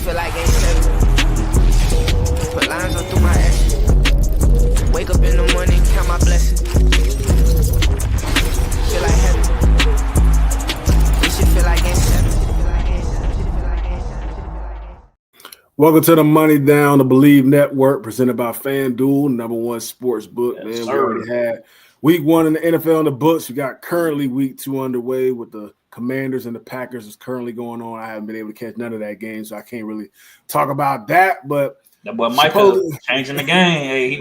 feel like ain't 7. Put lines on through my ass. Wake up in the morning, count my blessings. Feel like heaven. This shit feel like ain't 7. Welcome to the Money Down, the Believe Network, presented by FanDuel, #1 sports book. Yes, man, sir. we already had week 1 in the NFL in the books. We got currently week 2 underway with the Commanders and the Packers is currently going on. I haven't been able to catch none of that game, so I can't really talk about that. But that boy Micah changing the game. Hey, he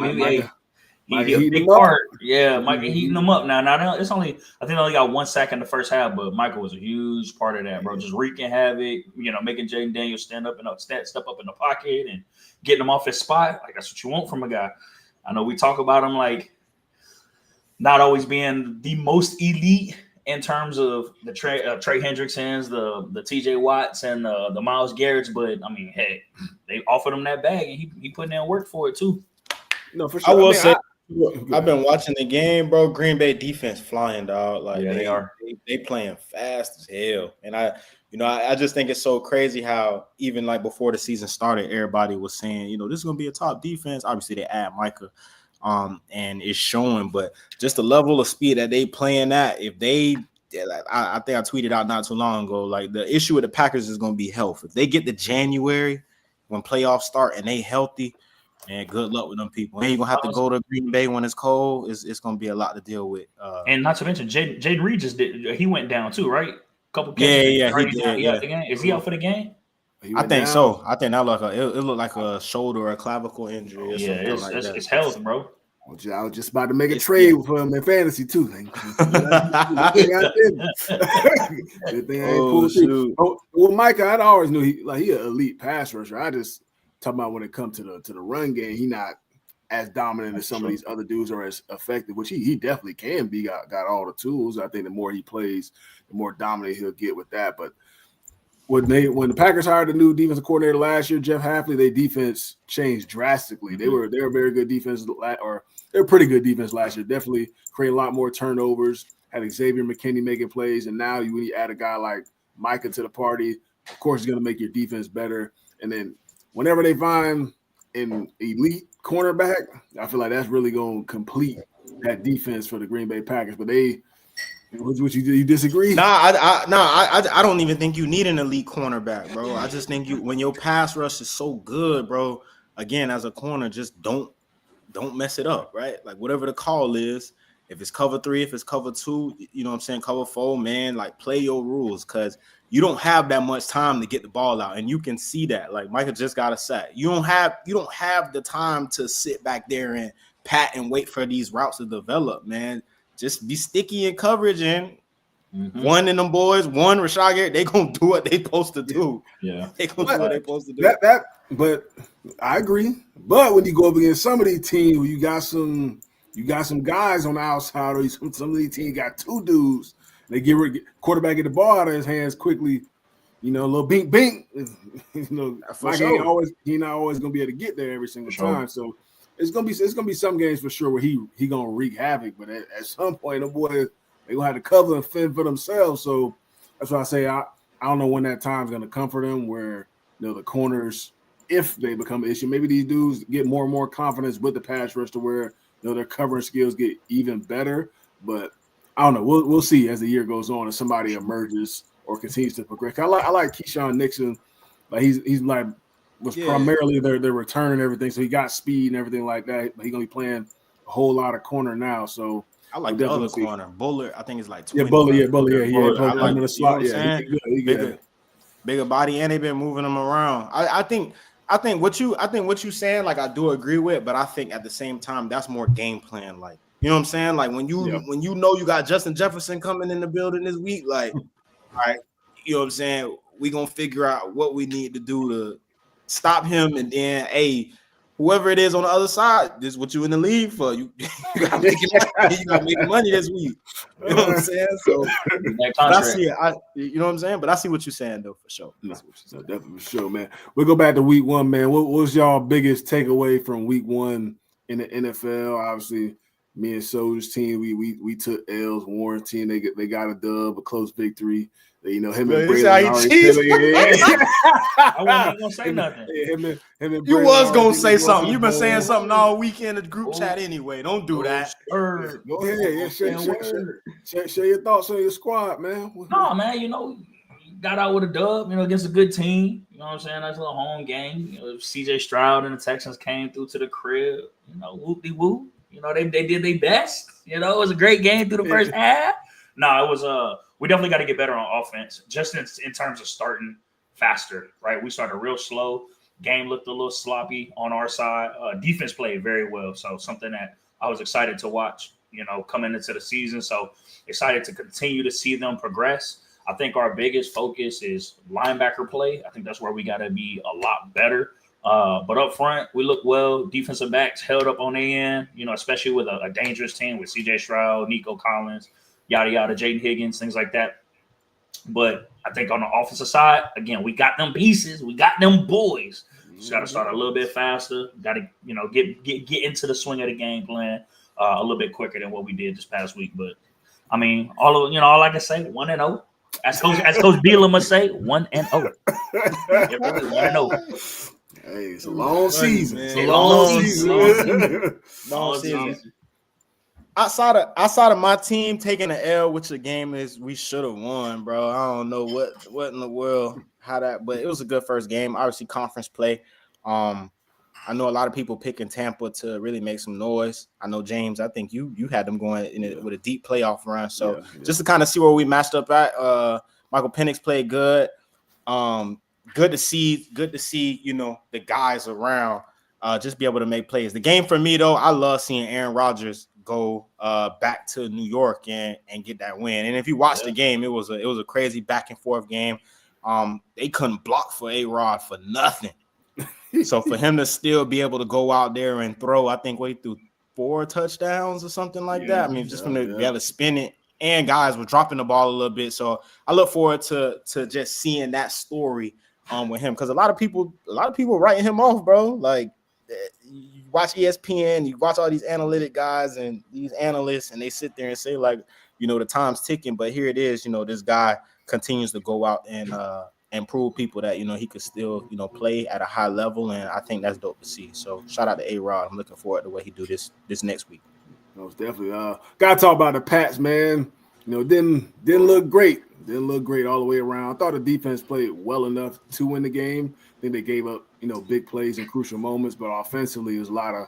a big part. Yeah, Micah heating them up now. Now it's only, I think they only got 1 sack in the first half, but Micah was a huge part of that, bro. Just wreaking havoc, making Jaden Daniels step up in the pocket and getting him off his spot. Like, that's what you want from a guy. I know we talk about him like not always being the most elite in terms of the Trey Hendricksons, the TJ Watts, and the Myles Garretts, but I mean, hey, they offered him that bag, and he putting in work for it too. No, for sure. I will say, I've been watching the game, bro. Green Bay defense flying, dog. Like, yeah, they are. They playing fast as hell, and I just think it's so crazy how even like before the season started, everybody was saying, this is gonna be a top defense. Obviously, they add Micah. And it's showing, but just the level of speed that they playing at, if they, I think I tweeted out not too long ago, like the issue with the Packers is going to be health. If they get to January when playoffs start and they healthy, man, good luck with them people. And you're going to have to go to Green Bay when it's cold. It's going to be a lot to deal with. And not to mention, Jaden Reed he went down too, right? Couple catches. Yeah, he did. Yeah. Is he out for the game? I think so. I think that it looked like a shoulder or a clavicle injury or something like that. It's health, bro. I was just about to make a trade for him in fantasy too. Well, Micah, I always knew he an elite pass rusher. I just talking about when it comes to the run game, he not as dominant as some of these other dudes are as effective, which he definitely can be. Got all the tools. I think the more he plays, the more dominant he'll get with that. But when the Packers hired the new defensive coordinator last year, Jeff Hafley, their defense changed drastically. They were a very good defense, or they're a pretty good defense last year. Definitely create a lot more turnovers. Had Xavier McKinney making plays, and now when you add a guy like Micah to the party, of course, he's going to make your defense better. And then whenever they find an elite cornerback, I feel like that's really going to complete that defense for the Green Bay Packers. But what you disagree? I don't even think you need an elite cornerback, bro. I just think when your pass rush is so good, bro. Again, as a corner, just don't mess it up, right? Like whatever the call is, if it's cover 3, if it's cover 2, cover 4, man, like play your rules because you don't have that much time to get the ball out, and you can see that. Like Micah just got a sack. You don't have the time to sit back there and pat and wait for these routes to develop, man. Just be sticky in coverage, and one in them boys, Rashad Garrett, they gonna do what they supposed to do. Yeah, they gonna do what they supposed to do. But I agree. But when you go up against some of these teams, where you got some guys on the outside, or some of these teams got 2 dudes. They quarterback get the ball out of his hands quickly. A little bink. He not always gonna be able to get there every single time. So. It's gonna be some games for sure where he gonna wreak havoc, but at some point, the boys they gonna have to cover and fend for themselves. So that's why I say I don't know when that time's gonna come for them. Where the corners, if they become an issue, maybe these dudes get more and more confidence with the pass rush to where their covering skills get even better. But I don't know. We'll see as the year goes on if somebody emerges or continues to progress. I like Keyshawn Nixon. Like he's like. Primarily their return and everything, so he got speed and everything like that. But he's gonna be playing a whole lot of corner now. So I like the other corner, Bullard. I think it's like 20. Bullard. I like the slot. He bigger body, and they've been moving him around. I think what you saying, like I do agree with, but I think at the same time that's more game plan. Like you know what I'm saying? Like when you got Justin Jefferson coming in the building this week, like all right, you know what I'm saying? We gonna figure out what we need to do to stop him, and then whoever it is on the other side, this is what you in the league for. You gotta make money this week. You know what I'm saying? So I see it. You know what I'm saying? But I see what you're saying though for sure. No, definitely for sure, man. We'll go back to week 1, man. What was y'all biggest takeaway from week 1 in the NFL? Obviously, me and Sojourn's team, we took L's. Warren's team, they got a dub, a close victory. Him and Braylon already. I wasn't even gonna say nothing. Him and You was gonna say Braylon something. You've been saying something all weekend in the group chat anyway. Don't do that. Go ahead. Share your thoughts on your squad, man. No, man, got out with a dub, against a good team. You know what I'm saying? Nice little home game. CJ Stroud and the Texans came through to the crib. Whoop-de-whoop. They did their best. It was a great game through the first half. No, it was we definitely got to get better on offense, just in terms of starting faster, right? We started real slow. Game looked a little sloppy on our side. Defense played very well, so something that I was excited to watch, coming into the season. So excited to continue to see them progress. I think our biggest focus is linebacker play. I think that's where we got to be a lot better. But up front, we look well. Defensive backs held up on their end, especially with a dangerous team with CJ Stroud, Nico Collins, yada, yada, Jaden Higgins, things like that. But I think on the offensive side, again, we got them pieces. We got them boys. Just got to start a little bit faster. Got to, get into the swing of the game plan a little bit quicker than what we did this past week. But, I mean, all I can say, 1-0. As Coach Bielema must say, 1-0. 1-0. Hey, it's a long season. It's a long season. Long season. Outside of my team taking the L, which the game is we should have won, bro. I don't know what in the world but it was a good first game. Obviously, conference play. I know a lot of people picking Tampa to really make some noise. I know, James, I think you had them going with a deep playoff run. So just to kind of see where we matched up at, Michael Penix played good. Good to see, the guys around just be able to make plays. The game for me, though, I love seeing Aaron Rodgers go back to New York and get that win. And if you watch the game, it was a crazy back and forth game. They couldn't block for A-Rod for nothing. So for him to still be able to go out there and throw, I think he threw 4 touchdowns or something like that. I mean, just from to be able to spin it, and guys were dropping the ball a little bit. So I look forward to just seeing that story with him, because a lot of people writing him off, bro. Like, you watch ESPN, you watch all these analytic guys and these analysts, and they sit there and say, like, the time's ticking. But here it is, this guy continues to go out and prove people that, he could still, play at a high level. And I think that's dope to see. So shout out to A-Rod. I'm looking forward to the way he do this next week. Most definitely. Got to talk about the Pats, man. Didn't look great. Didn't look great all the way around. I thought the defense played well enough to win the game. I think they gave up, big plays in crucial moments, but offensively, there's a lot of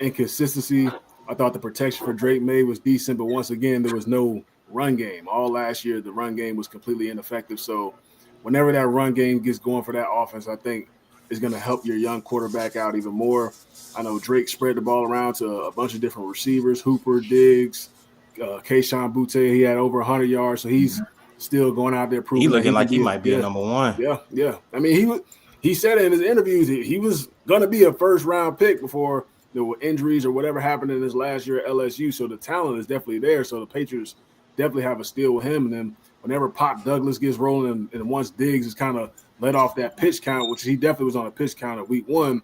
inconsistency. I thought the protection for Drake May was decent, but once again, there was no run game. All last year, the run game was completely ineffective. So whenever that run game gets going for that offense, I think is going to help your young quarterback out even more. I know Drake spread the ball around to a bunch of different receivers, Hooper, Diggs, Keyshawn Boutte. He had over 100 yards, so he's still going out there proving. He looking like he might be a number one. Yeah. I mean, he said in his interviews he was going to be a first-round pick before there were injuries or whatever happened in his last year at LSU. So the talent is definitely there. So the Patriots definitely have a steal with him. And then whenever Pop Douglas gets rolling and once Diggs is kind of let off that pitch count, which he definitely was on a pitch count at week 1,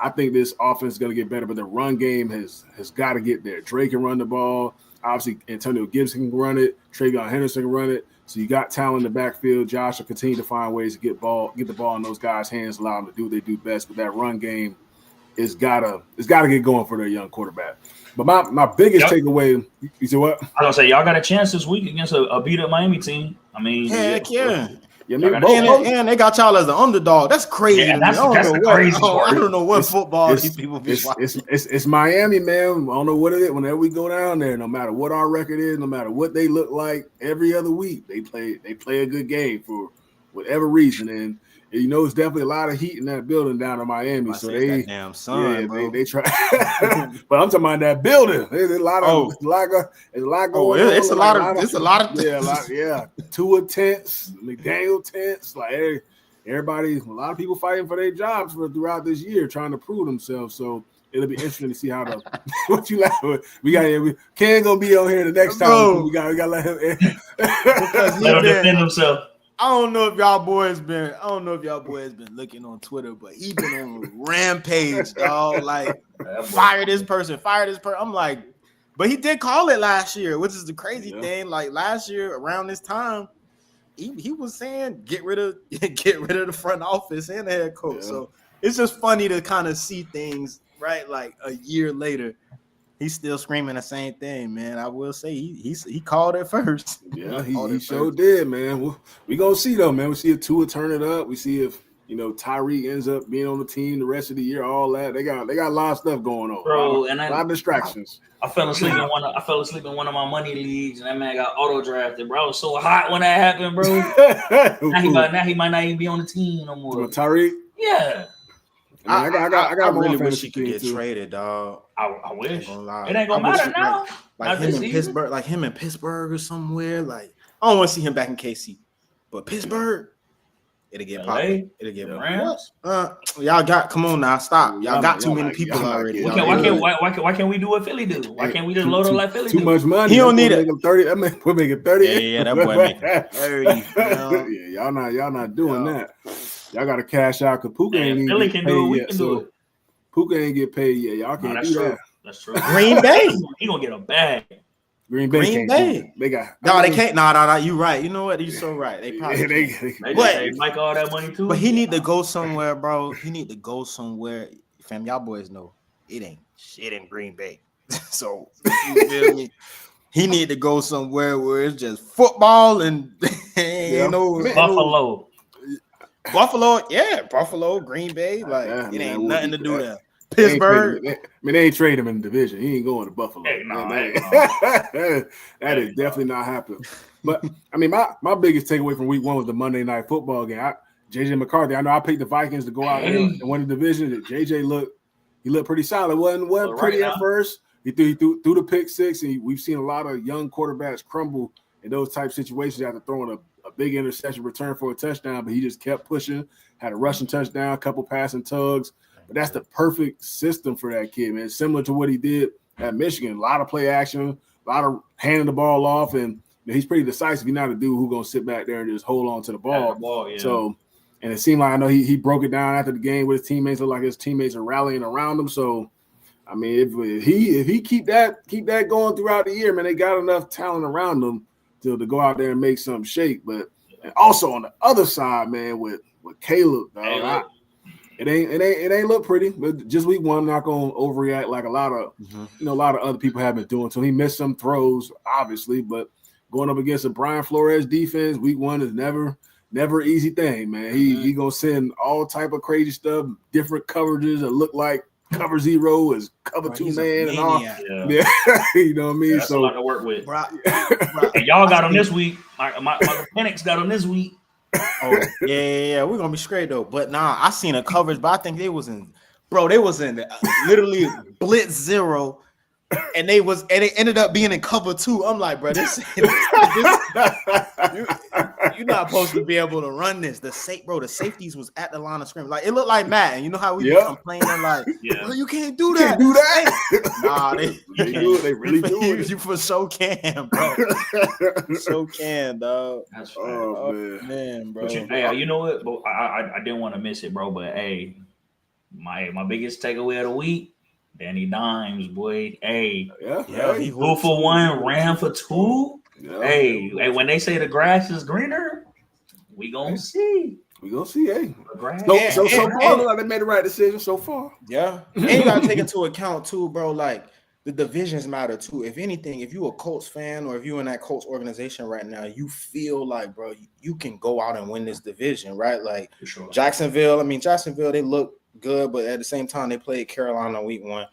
I think this offense is going to get better. But the run game has got to get there. Drake can run the ball. Obviously, Antonio Gibson can run it. Travion Henderson can run it. So you got talent in the backfield. Josh will continue to find ways to get the ball in those guys' hands, allow them to do what they do best. But that run game is gotta get going for their young quarterback. But my biggest takeaway, you said what? I was gonna say y'all got a chance this week against a beat up Miami team. I mean, heck yeah. And they got y'all as the underdog. That's crazy. Yeah, that's the crazy part. I don't know what football these people be watching. It's Miami, man. I don't know what it is. Whenever we go down there, no matter what our record is, no matter what they look like, every other week they play a good game for whatever reason. And it's definitely a lot of heat in that building down in Miami. So they damn son, bro. They try. But I'm talking about that building. There's a lot going on. It's a lot of yeah. Tua tents, McDaniel tents, like everybody, a lot of people fighting for their jobs throughout this year, trying to prove themselves. So it'll be interesting to see how what you laugh with. Ken gonna be on here the next time. We got to let him let him defend himself. I don't know if y'all boys been looking on Twitter, but he been on a rampage, dog. Like, fire this person. I'm like, But he did call it last year, which is the crazy thing. Like last year around this time, he was saying get rid of the front office and the head coach. Yeah. So it's just funny to kind of see things, right? Like a year later, he's still screaming the same thing, man. I will say he called it first. Yeah, he sure did, man. We gonna see though, man. We see if Tua turn it up. We see if Tyreek ends up being on the team the rest of the year. All that they got a lot of stuff going on, bro. A lot of distractions. I fell asleep in one of my money leagues, and that man got auto drafted, bro. I was so hot when that happened, bro. now he might not even be on the team no more. Tyreek? Yeah. I really wish he could get traded, dog. I wish. It ain't gonna matter now. Like him in Pittsburgh, like him in Pittsburgh or somewhere. Like I don't want to see him back in KC, but Pittsburgh. It'll get popping. It'll get Rams. Y'all got. Come on now, stop. Y'all got too many people already. Why can't we do what Philly do? Why can't we just load up like Philly do? Too much money. He don't need it. That man we're making 30. Yeah, that boy making 30. Yeah, y'all not doing that. Y'all got to cash out because Puka ain't even Philly get can do it. paid yet. So Puka ain't get paid yet. Y'all can't do that. That's true. Green Bay. He gonna get a bag. Green Bay. They got. No, they can't. No. You right. You know what? You're so right. They probably. They Mike all that money too. But he need to go somewhere, bro. He need to go somewhere. Fam, y'all boys know it ain't shit in Green Bay. So you feel me? He need to go somewhere where it's just football and Buffalo. Buffalo, Green Bay. Like it ain't nothing to do there. Pittsburgh. They ain't trade him in the division. He ain't going to Buffalo. That is definitely not happening. But I mean, my biggest takeaway from week 1 was the Monday Night Football game. JJ McCarthy. I know I picked the Vikings to go out there and win the division. JJ looked pretty solid. wasn't pretty at first. He threw the pick 6, and we've seen a lot of young quarterbacks crumble in those type situations after throwing a big interception return for a touchdown. But he just kept pushing. Had a rushing touchdown, a couple passing tugs. But that's the perfect system for that kid, man. Similar to what he did at Michigan. A lot of play action, a lot of handing the ball off, and he's pretty decisive. He's not a dude who's going to sit back there and just hold on to the ball. Yeah. So, and it seemed like I know he broke it down after the game with his teammates. Looked like his teammates are rallying around him. So, I mean, if he keep that going throughout the year, man, they got enough talent around them to go out there and make something shake. But and also on the other side, man, with Caleb, dog, It ain't look pretty, but just week 1, not gonna overreact like a lot of a lot of other people have been doing. So he missed some throws, obviously, but going up against a Brian Flores defense, week 1 is never easy thing, man. He gonna send all type of crazy stuff, different coverages that look like cover 0 is cover 2 man and all. Yeah. You know what I mean? That's a lot to work with. And y'all got him this week. My mechanics got him this week. Oh yeah, we're gonna be straight though. But nah, I seen a coverage, but I think they was in literally blitz 0, and it ended up being in cover 2. I'm like, bro, you're not supposed to be able to run this. The safeties was at the line of scrimmage. Like it looked like Madden. You know how we be complaining like, well, you can't do that. You can't do that. Nah, they do it. They really do it. You for sure can, bro. So can, dog. That's right. Oh man, bro. But you know what? But I didn't want to miss it, bro. But hey, my biggest takeaway of the week. Danny Dimes, boy. Hey, he 2 for 1, ran for 2. Yeah. Hey, when they say the grass is greener, we gonna see. We gonna see, hey. So far, look like they made the right decision so far. Yeah, and you gotta take into account too, bro. Like the divisions matter too. If anything, if you a Colts fan or if you in that Colts organization right now, you feel like, bro, you can go out and win this division, right? Like sure. Jacksonville, they look good, but at the same time, they played Carolina week 1.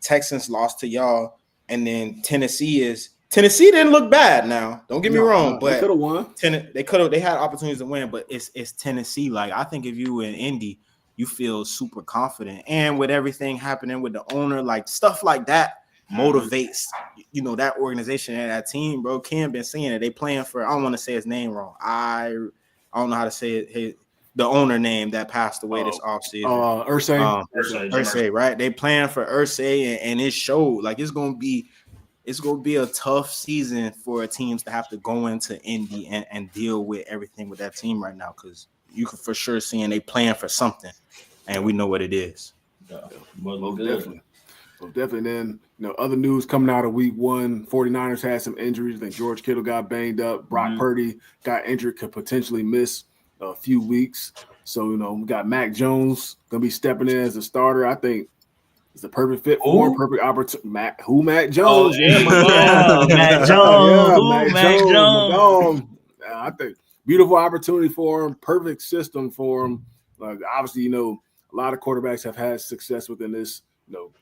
Texans lost to y'all, and then Tennessee didn't look bad. Now, don't get me wrong, but they could have won. They had opportunities to win, but it's Tennessee. Like I think if you were in Indy, you feel super confident, and with everything happening with the owner, like stuff like that motivates that organization and that team, bro. Ken been saying it. They playing for, I don't want to say his name wrong. I don't know how to say it. The owner name that passed away this offseason. Irsay, right? They playing for Irsay, and it showed. Like it's gonna be a tough season for teams to have to go into Indy and deal with everything with that team right now, because you can for sure seeing they playing for something, and we know what it is. Well, definitely. So definitely then, other news coming out of week 1, 49ers had some injuries. I think George Kittle got banged up. Brock Purdy got injured, could potentially miss a few weeks. So, we got Mac Jones going to be stepping in as a starter. I think it's the perfect fit for him, perfect opportunity. Mac Jones? Oh, yeah, Mac Jones. Mac Jones. I think beautiful opportunity for him, perfect system for him. Like obviously, a lot of quarterbacks have had success within this,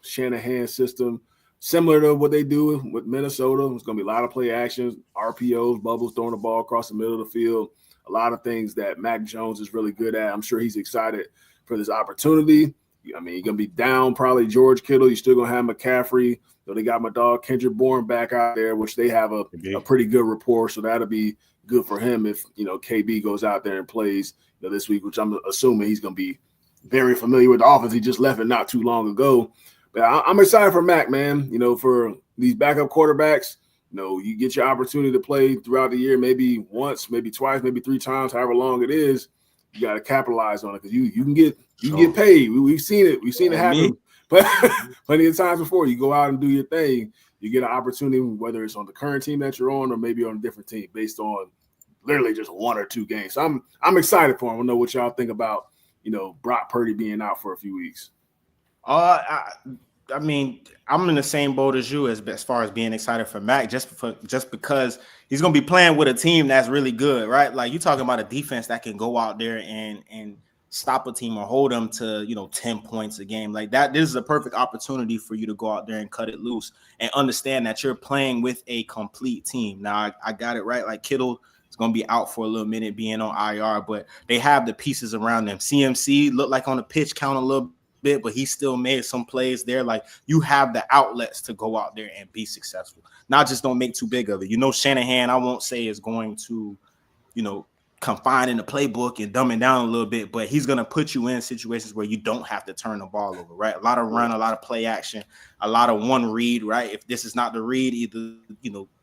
Shanahan system, similar to what they do with Minnesota. It's going to be a lot of play actions, RPOs, bubbles, throwing the ball across the middle of the field. A lot of things that Mac Jones is really good at. I'm sure he's excited for this opportunity. I mean, you're going to be down probably George Kittle. You're still going to have McCaffrey. So they got my dog Kendrick Bourne back out there, which they have a pretty good rapport. So that'll be good for him if, KB goes out there and plays this week, which I'm assuming he's going to be very familiar with the offense. He just left it not too long ago. But I'm excited for Mac, man. For these backup quarterbacks, you get your opportunity to play throughout the year, maybe once, maybe twice, maybe 3 times, however long it is. You got to capitalize on it because you can get paid. We've seen it. We've seen it happen. But plenty of times before you go out and do your thing, you get an opportunity, whether it's on the current team that you're on or maybe on a different team based on literally just 1 or 2 games. So I'm excited for him. I know what y'all think about, Brock Purdy being out for a few weeks. I mean, I'm in the same boat as you as far as being excited for Mac, just because he's going to be playing with a team that's really good, right? Like you're talking about a defense that can go out there and stop a team or hold them to 10 points a game like that. This is a perfect opportunity for you to go out there and cut it loose and understand that you're playing with a complete team. Now I got it right. Like Kittle is going to be out for a little minute being on IR, but they have the pieces around them. CMC looked like on the pitch count a little bit, but he still made some plays there. Like you have the outlets to go out there and be successful. Not just don't make too big of it. Shanahan, I won't say is going to, confine in the playbook and dumb it down a little bit, but he's going to put you in situations where you don't have to turn the ball over, right? A lot of run, a lot of play action, a lot of one read, right? If this is not the read, either,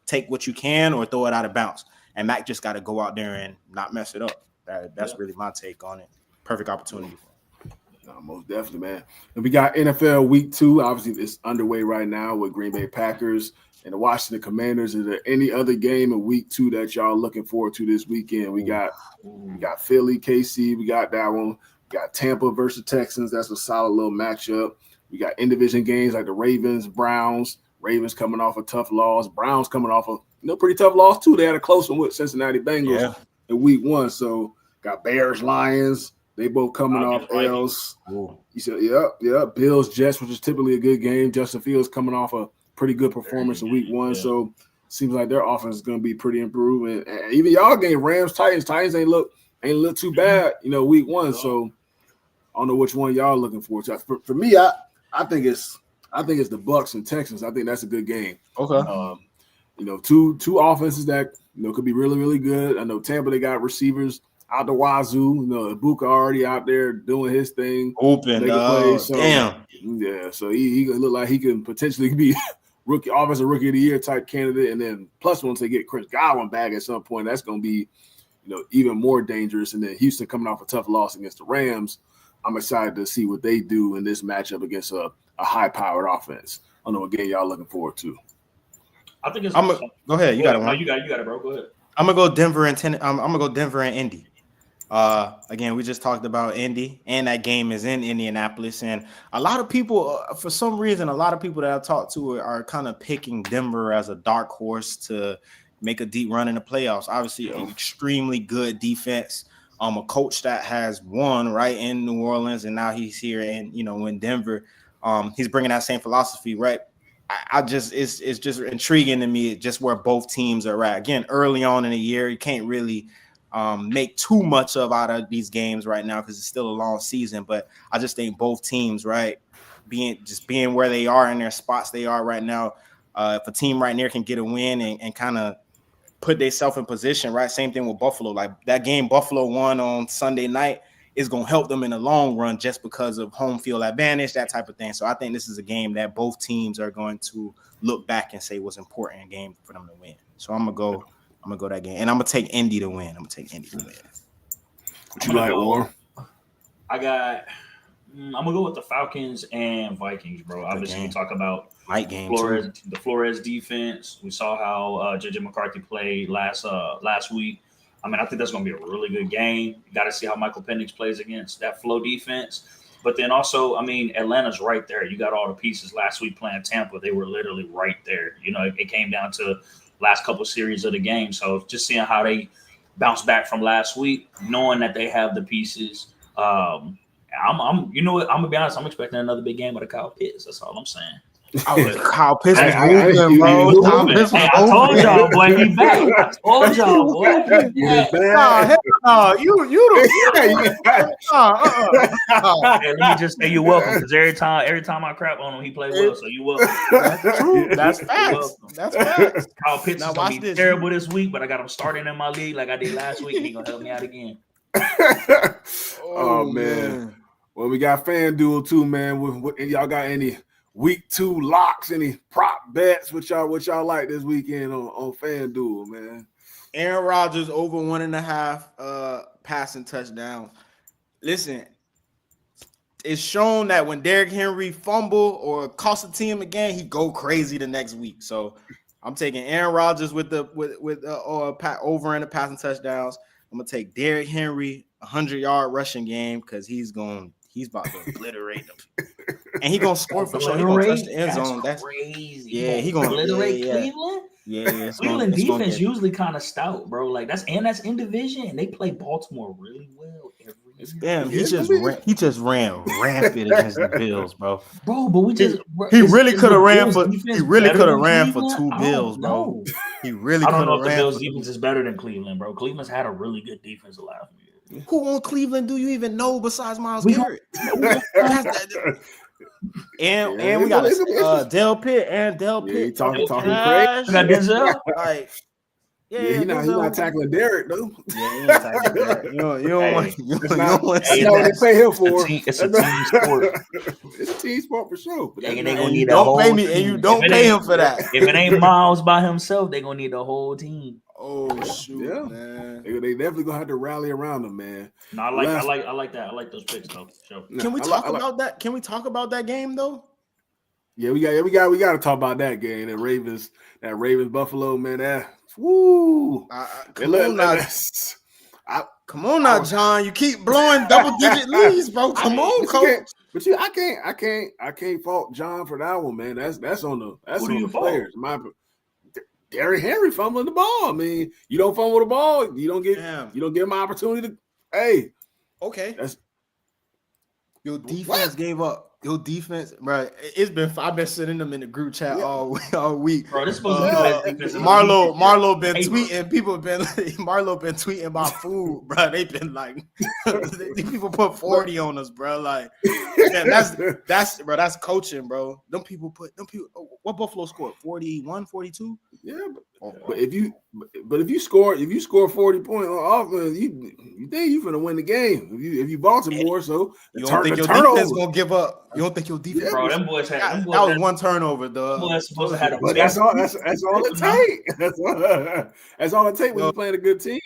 take what you can or throw it out of bounds. And Mac just got to go out there and not mess it up. That's really my take on it. Perfect opportunity for him. No, most definitely, man. And we got NFL Week 2. Obviously, it's underway right now with Green Bay Packers and the Washington Commanders. Is there any other game in Week 2 that y'all looking forward to this weekend? We got Philly, KC. We got that one. We got Tampa versus Texans. That's a solid little matchup. We got in-division games like the Ravens, Browns. Ravens coming off a tough loss. Browns coming off a pretty tough loss too. They had a close one with Cincinnati Bengals in Week 1. So got Bears, Lions. They both coming off L's. You said, yep. Bills, Jets, which is typically a good game. Justin Fields coming off a pretty good performance in Week 1. So seems like their offense is going to be pretty improved. And even y'all game, Rams, Titans. Titans ain't look too bad, Week 1. So I don't know which one y'all looking forward to. For me, I think it's the Bucs and Texans. I think that's a good game. Okay. Two offenses that could be really, really good. I know Tampa, they got receivers out the wazoo. Ibuka already out there doing his thing. Open. Damn. Yeah, so he look like he can potentially be offensive rookie of the year type candidate. And then plus once they get Chris Godwin back at some point, that's going to be, even more dangerous. And then Houston coming off a tough loss against the Rams. I'm excited to see what they do in this matchup against a high-powered offense. I don't know what game y'all looking forward to. I think it's. Go ahead. You got it. No, you got it, bro. Go ahead. I'm gonna go Denver and Indy. Again, we just talked about Indy, and that game is in Indianapolis. And a lot of people, for some reason, that I've talked to are kind of picking Denver as a dark horse to make a deep run in the playoffs. Obviously, an extremely good defense. A coach that has won right in New Orleans, and now he's here and in Denver. He's bringing that same philosophy, right? It's just intriguing to me just where both teams are at. Again, early on in the year, you can't really make too much out of these games right now because it's still a long season. But I just think both teams, right, being where they are in their spots they are right now, if a team right near can get a win and kind of put themselves in position, right? Same thing with Buffalo. Like that game Buffalo won on Sunday night is going to help them in the long run just because of home field advantage, that type of thing. So I think this is a game that both teams are going to look back and say was important in a game for them to win. So I'm gonna go that game, and I'm gonna take Indy to win. What you like, Warren? I got. I'm gonna go with the Falcons and Vikings, bro. Obviously, we talk about night game the Flores defense. We saw how JJ McCarthy played last week. I mean, I think that's going to be a really good game. You got to see how Michael Penix plays against that flow defense. But then also, I mean, Atlanta's right there. You got all the pieces. Last week playing Tampa, they were literally right there. You know, it came down to last couple series of the game. So just seeing how they bounce back from last week, knowing that they have the pieces. You know what? I'm gonna be honest. I'm expecting another big game with the Kyle Pitts. That's all I'm saying. Kyle Pitts was moving, bro. I told y'all, boy, he back. I told y'all, boy, he back. Let me just say you're welcome, because every time I crap on him, he play well. So you welcome. That's true. That's facts. That's facts. Kyle Pitts is gonna be terrible this week, but I got him starting in my league like I did last week, and he's gonna help me out again. Oh man. Well, we got FanDuel too, man. Y'all got any week 2 locks, any prop bets? What y'all like this weekend on FanDuel, man? Aaron Rodgers over 1.5 passing touchdown. Listen, it's shown that when Derrick Henry fumble or cost the team again, he go crazy the next week. So I'm taking Aaron Rodgers with over in the passing touchdowns. I'm gonna take Derrick Henry 100-yard rushing game because he's about to obliterate them, and he gonna score for sure. He gonna touch the end zone. That's crazy. Yeah, he gonna obliterate Cleveland. Yeah, Cleveland defense usually kind of stout, bro. Like that's in division, and they play Baltimore really well every year. Damn, he just ran rampant against the Bills, bro. Bro, but he really could have ran for 2 Bills, bro. He really could have ran. I don't know if the Bills defense is better than Cleveland, bro. Cleveland's had a really good defense the last year. Who on Cleveland do you even know besides Myles Garrett? and we got Del Pitt. Yeah, he talking crazy. We got Denzel. Like, he's not tackling Derek though. Yeah, he ain't tackling Derek. You don't want to see what they pay him for. It's a team sport. It's a team sport for sure. But they gonna and need you don't pay me, and you don't pay him for that. If it ain't Miles by himself, they gonna need the whole team. Oh shoot, man! They definitely gonna have to rally around him, man. No, I like that. I like those picks though. Sure. Can we talk about that? Can we talk about that game though? Yeah, we got to talk about that game. That Ravens Buffalo, man. Come on now, John. You keep blowing double-digit leads, bro. Come on, coach. But I can't fault John for that one, man. That's on the players. Derrick Henry fumbling the ball. I mean, you don't fumble the ball, you don't get him an opportunity to. Hey, okay. Your defense gave up. Your defense, bro. I've been sending them in the group chat all week. Bro, this is supposed to be defense. Marlo been tweeting. People been Marlo been tweeting about food, bro. They been like, people put 40 on us, bro. Like, man, that's coaching, bro. Them people. What Buffalo scored? 41, 42? Yeah, but if you score 40 points on offense, you think you finna win the game. If you Baltimore, so you don't think your defense gonna give up. You don't think your defense? Bro, them boys had that was one turnover, dog. But that's all it takes. That's all it takes when you're playing a good team.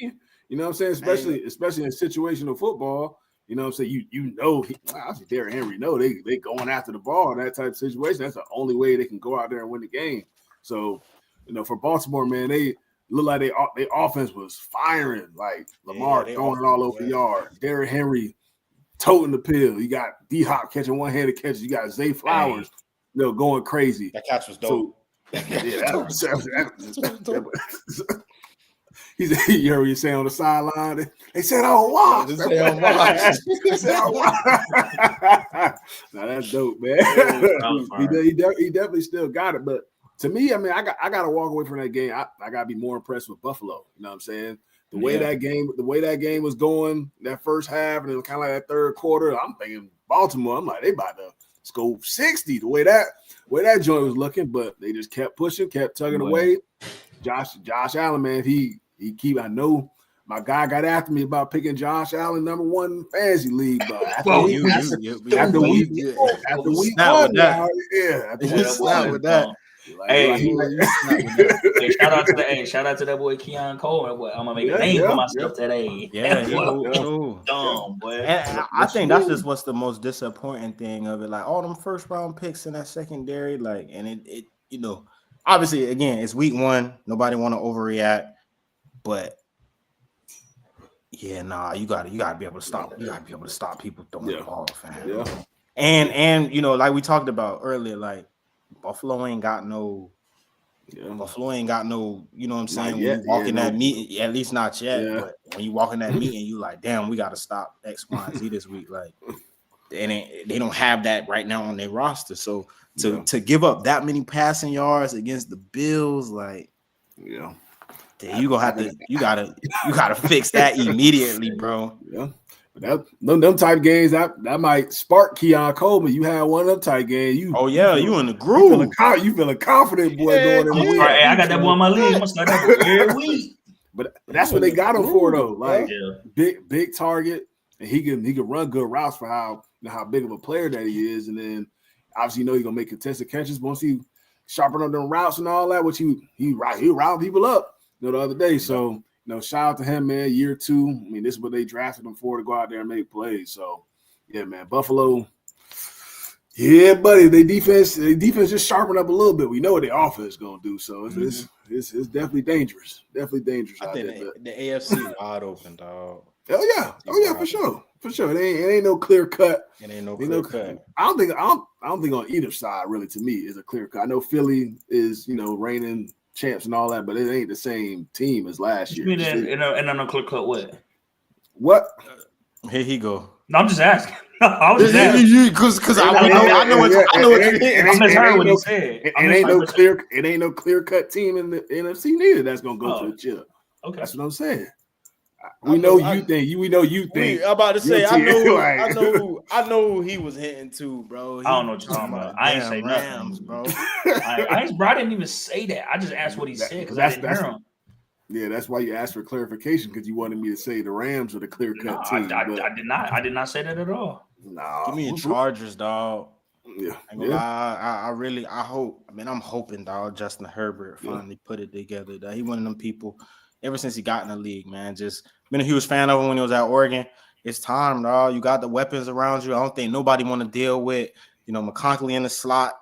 You know what I'm saying? Especially in situational football. You know what I'm saying? Obviously Derrick Henry they going after the ball in that type of situation. That's the only way they can go out there and win the game. So, for Baltimore, man, they look like their offense was firing. Like Lamar throwing it all over the yard. Derrick Henry toting the pill. You got D-Hop catching one-handed catches. You got Zay Flowers, going crazy. That catch was dope. You heard what you say on the sideline? They said, "Oh, wow!" They said, "Oh, wow!" Now that's dope, man. He definitely still got it, but to me, I mean, I got to walk away from that game. I got to be more impressed with Buffalo. You know what I'm saying? The way that game was going, that first half, and then kind of like that third quarter, I'm thinking Baltimore. I'm like, they about to score 60. The way that joint was looking, but they just kept pushing, kept tugging away. Josh Allen, man, he keep. I know my guy got after me about picking Josh Allen #1 fantasy league, but after week one, Shout out to that boy Keon Cole. Boy, I'm gonna make a name for myself today. Yeah, dumb boy. And I think that's just what's the most disappointing thing of it. Like all them first round picks in that secondary, like, and it obviously again it's week 1. Nobody want to overreact, but yeah, you gotta be able to stop. You gotta be able to stop people throwing the ball, fam. Yeah. And like we talked about earlier, like Buffalo ain't got no, you know what I'm saying? When you walk in that meeting, at least not yet. Yeah. But when you walk in that meeting, you like, damn, we gotta stop X, Y, and Z this week. Like, they don't have that right now on their roster. So to give up that many passing yards against the Bills, like, you gotta fix that immediately, bro. Yeah. But them type games that might spark Keon Coleman. You had one of them type games. You in the groove. You feeling confident, boy. Going in the week. Hey, I got that boy on my league. I'm gonna start that every week. But that's what they got him for, though. Like big target, and he can run good routes for how big of a player that he is. And then obviously he's gonna make contested catches. Once he sharpen up them routes and all that, which he round people up. The other day. So, shout out to him, man. Year 2. I mean, this is what they drafted him for, to go out there and make plays. So, yeah, man. Buffalo. Yeah, buddy. Their defense just sharpened up a little bit. We know what their offense is gonna do. So it's definitely dangerous. Definitely dangerous. I think the AFC wide open, dog. Oh yeah, for sure. It ain't no clear cut. It ain't no clear cut. I don't think on either side really, to me, is a clear cut. I know Philly is, reigning champs and all that, but it ain't the same team as last year. And I know clear cut what? Here he go. No, I'm just asking. I was just asking because I know what you mean. I'm just hearing what he said. It ain't no clear cut team in the NFC neither that's gonna go to the chip. Okay, that's what I'm saying. We know you think. I'm about to say, I know who he was hitting to, bro. I don't know what you're talking about. I ain't say Rams, bro. I didn't even say that. I just asked what he said because I didn't hear him. Yeah, that's why you asked for clarification, because you wanted me to say the Rams are the clear cut team. I did not say that at all. No, give me the Chargers, dog. Yeah, I hope. I mean, I'm hoping, dog. Justin Herbert finally put it together. That he one of them people. Ever since he got in the league, man, just been a huge fan of him when he was at Oregon. It's time, dog. You got the weapons around you. I don't think nobody want to deal with, McConkley in the slot.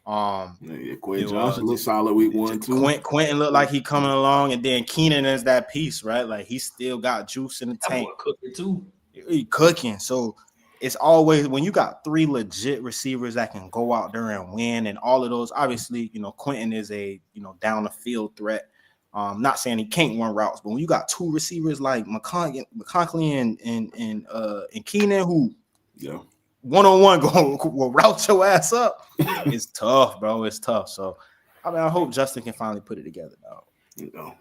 Quentin Johnson looked solid week 1 too. Quentin looked like he coming along, and then Keenan is that piece, right? Like he still got juice in the tank. Cooking too. He cooking. So it's always when you got 3 legit receivers that can go out there and win, and all of those. Obviously, Quentin is a down the field threat. Not saying he can't run routes, but when you got 2 receivers like McConkley and Keenan, who one-on-one will route your ass up, it's tough, bro. It's tough. So I hope Justin can finally put it together, dog.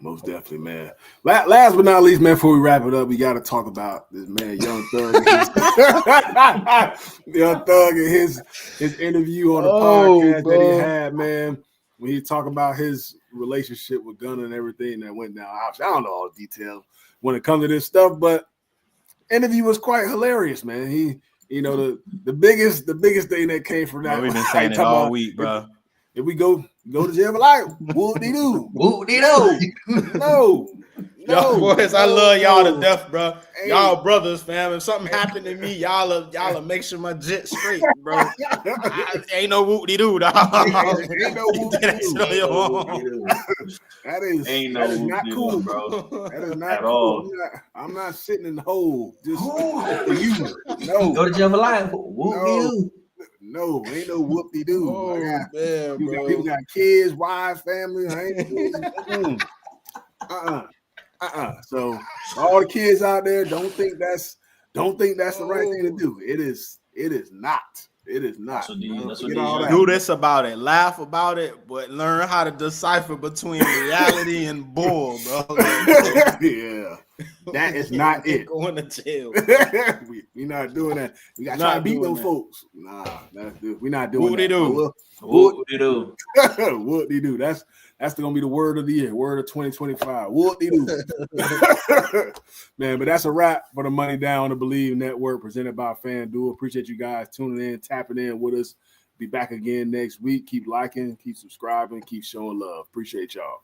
Most definitely, man. Last but not least, man, before we wrap it up, we got to talk about this man, Young Thug. Young Thug and his interview on the podcast that he had, man. When he talked about his relationship with Gunna and everything that went down. Obviously, I don't know all the details when it comes to this stuff, but interview was quite hilarious, man. He, the biggest thing that came from that. We've been saying it all week, bro. If we go to jail for life, whoop-de-doo. No. Y'all boys, I love y'all to death, bro. Hey. Y'all brothers, fam. If something happened to me, y'all make sure my jet straight, bro. Ain't no whoop-de-doo, dog. Ain't no whoop-de-doo. That is not cool, bro. That is not at cool. I'm not sitting in the hole just for you. No. Go to jail for life. Whoop-de-doo. No, ain't no whoop-de-doo. Oh, man, bro. People got kids, wives, family. So all the kids out there, don't think that's the right thing to do. It is not. It is not. Do this about it, laugh about it, but learn how to decipher between reality and bull, bro. Yeah, that is not it. Going to jail. We're not doing that. We got to try to beat those folks. Nah, we're not doing that. Whoop-de-doo. Whoop-de-doo. That's going to be the word of the year, word of 2025. Whoop-de-doo. Man, but that's a wrap for the Money Down on the Believe Network presented by FanDuel. Appreciate you guys tuning in, tapping in with us. Be back again next week. Keep liking, keep subscribing, keep showing love. Appreciate y'all.